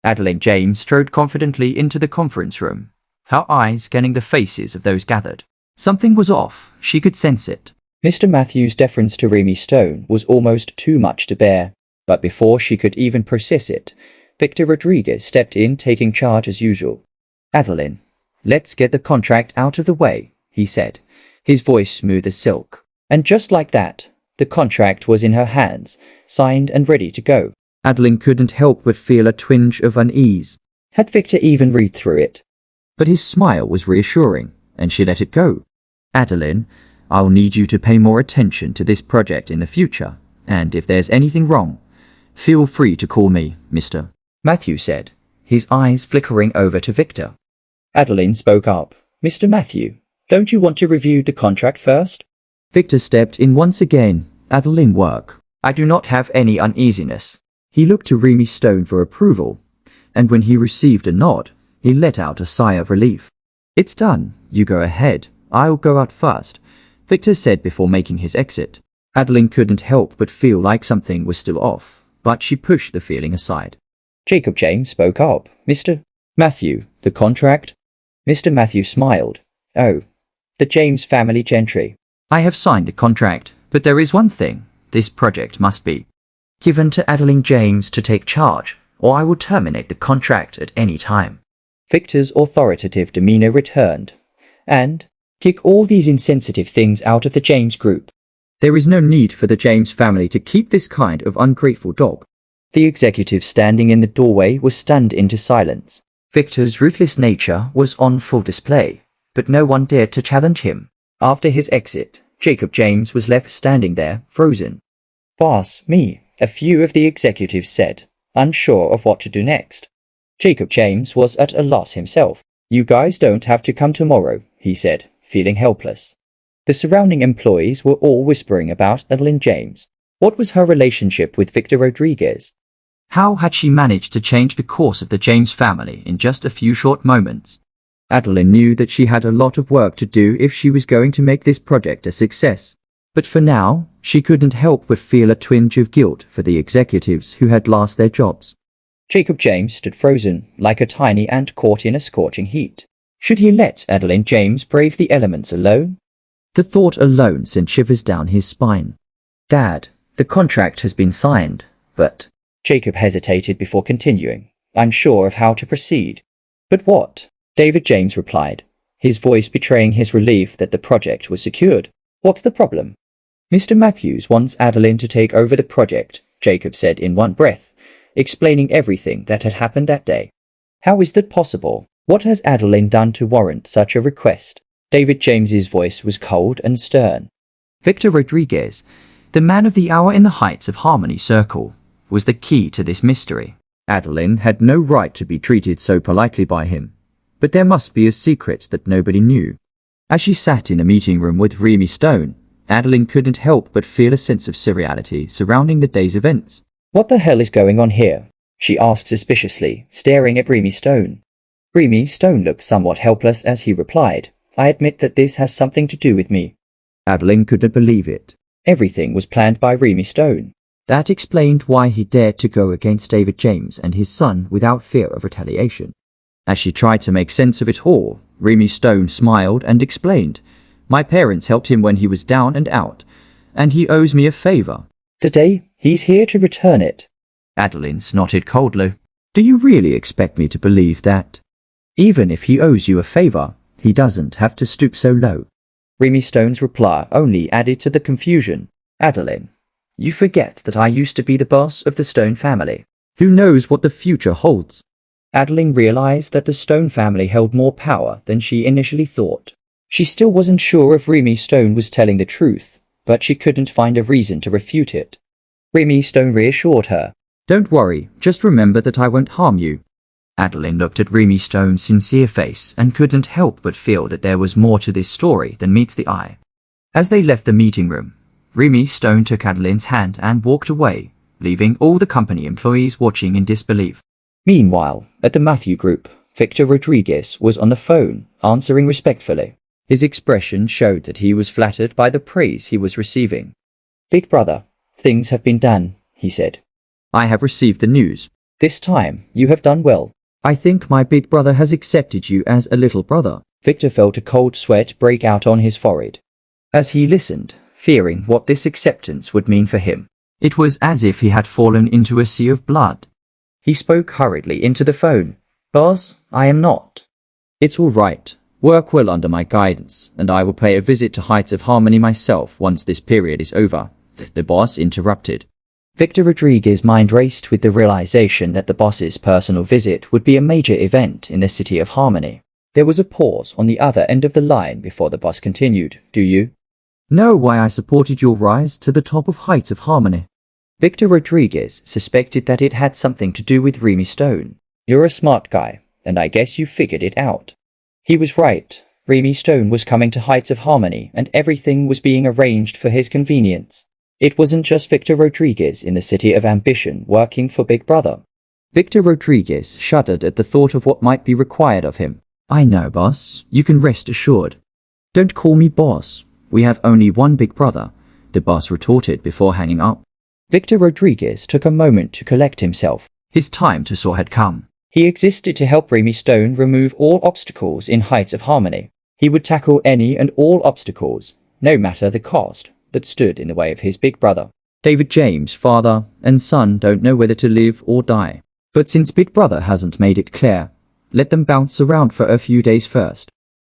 Adalyn James strode confidently into the conference room, her eyes scanning the faces of those gathered. Something was off, she could sense it. Mr. Matthew's deference to Remy Stone was almost too much to bear, but before she could even process it, Victor Rodriguez stepped in, taking charge as usual. "Adalyn, let's get the contract out of the way," he said, his voice smooth as silk. And just like that, the contract was in her hands, signed and ready to go. Adalyn couldn't help but feel a twinge of unease. Had Victor even read through it? But his smile was reassuring, and she let it go. "Adalyn, I'll need you to pay more attention to this project in the future, and if there's anything wrong, feel free to call me, Mr. Matthew said, his eyes flickering over to Victor. Adalyn spoke up. "Mr. Matthew, don't you want to review the contract first?" Victor stepped in once again. "Adalyn, work. I do not have any uneasiness." He looked to Remy Stone for approval, and when he received a nod, he let out a sigh of relief. "It's done. You go ahead. I'll go out first," Victor said before making his exit. Adalyn couldn't help but feel like something was still off, but she pushed the feeling aside. Jacob James spoke up. "Mr. Matthew, the contract?" Mr. Matthew smiled. "Oh, the James family gentry." "I have signed the contract, but there is one thing. This project must be given to Adalyn James to take charge, or I will terminate the contract at any time." Victor's authoritative demeanor returned. "And kick all these insensitive things out of the James group." "There is no need for the James family to keep this kind of ungrateful dog." The executive standing in the doorway was stunned into silence. Victor's ruthless nature was on full display, but no one dared to challenge him. After his exit, Jacob James was left standing there, frozen. "Boss, me," a few of the executives said, unsure of what to do next. Jacob James was at a loss himself. "You guys don't have to come tomorrow," he said, feeling helpless. The surrounding employees were all whispering about Adalyn James. What was her relationship with Victor Rodriguez? How had she managed to change the course of the James family in just a few short moments? Adalyn knew that she had a lot of work to do if she was going to make this project a success. But for now, she couldn't help but feel a twinge of guilt for the executives who had lost their jobs. Jacob James stood frozen, like a tiny ant caught in a scorching heat. Should he let Adalyn James brave the elements alone? The thought alone sent shivers down his spine. "Dad, the contract has been signed, but—" Jacob hesitated before continuing, unsure of how to proceed. "But what?" David James replied, his voice betraying his relief that the project was secured. "What's the problem?" "Mr. Matthews wants Adalyn to take over the project," Jacob said in one breath, explaining everything that had happened that day. "How is that possible? What has Adalyn done to warrant such a request?" David James's voice was cold and stern. Victor Rodriguez, the man of the hour in the heights of Harmony Circle, was the key to this mystery. Adalyn had no right to be treated so politely by him, but there must be a secret that nobody knew. As she sat in the meeting room with Remy Stone, Adalyn couldn't help but feel a sense of surreality surrounding the day's events. "What the hell is going on here?" she asked suspiciously, staring at Remy Stone. Remy Stone looked somewhat helpless as he replied, "I admit that this has something to do with me." Adalyn couldn't believe it. Everything was planned by Remy Stone. That explained why he dared to go against David James and his son without fear of retaliation. As she tried to make sense of it all, Remy Stone smiled and explained, "My parents helped him when he was down and out, and he owes me a favor. Today, he's here to return it." Adalyn snorted coldly. "Do you really expect me to believe that? Even if he owes you a favor, he doesn't have to stoop so low." Remy Stone's reply only added to the confusion. "Adalyn, you forget that I used to be the boss of the Stone family." "Who knows what the future holds?" Adalyn realized that the Stone family held more power than she initially thought. She still wasn't sure if Remy Stone was telling the truth, but she couldn't find a reason to refute it. Remy Stone reassured her. "Don't worry, just remember that I won't harm you." Adalyn looked at Remy Stone's sincere face and couldn't help but feel that there was more to this story than meets the eye. As they left the meeting room, Remy Stone took Adalyn's hand and walked away, leaving all the company employees watching in disbelief. Meanwhile, at the Matthew Group, Victor Rodriguez was on the phone, answering respectfully. His expression showed that he was flattered by the praise he was receiving. "Big brother, things have been done," he said. "I have received the news." This time, you have done well. I think my big brother has accepted you as a little brother. Victor felt a cold sweat break out on his forehead as he listened, fearing what this acceptance would mean for him. It was as if he had fallen into a sea of blood. He spoke hurriedly into the phone. Boss, I am not. It's all right. Work well under my guidance, and I will pay a visit to Heights of Harmony myself once this period is over. The boss interrupted. Victor Rodriguez's mind raced with the realization that the boss's personal visit would be a major event in the city of Harmony. There was a pause on the other end of the line before the boss continued. Do you know why I supported your rise to the top of Heights of Harmony? Victor Rodriguez suspected that it had something to do with Remy Stone. You're a smart guy, and I guess you figured it out. He was right. Remy Stone was coming to Heights of Harmony, and everything was being arranged for his convenience. It wasn't just Victor Rodriguez in the city of ambition working for Big Brother. Victor Rodriguez shuddered at the thought of what might be required of him. I know, boss. You can rest assured. Don't call me boss. We have only one big brother, the boss retorted before hanging up. Victor Rodriguez took a moment to collect himself. His time to soar had come. He existed to help Remy Stone remove all obstacles in Heights of Harmony. He would tackle any and all obstacles, no matter the cost, that stood in the way of his big brother. David James, father and son don't know whether to live or die. But since Big Brother hasn't made it clear, let them bounce around for a few days first.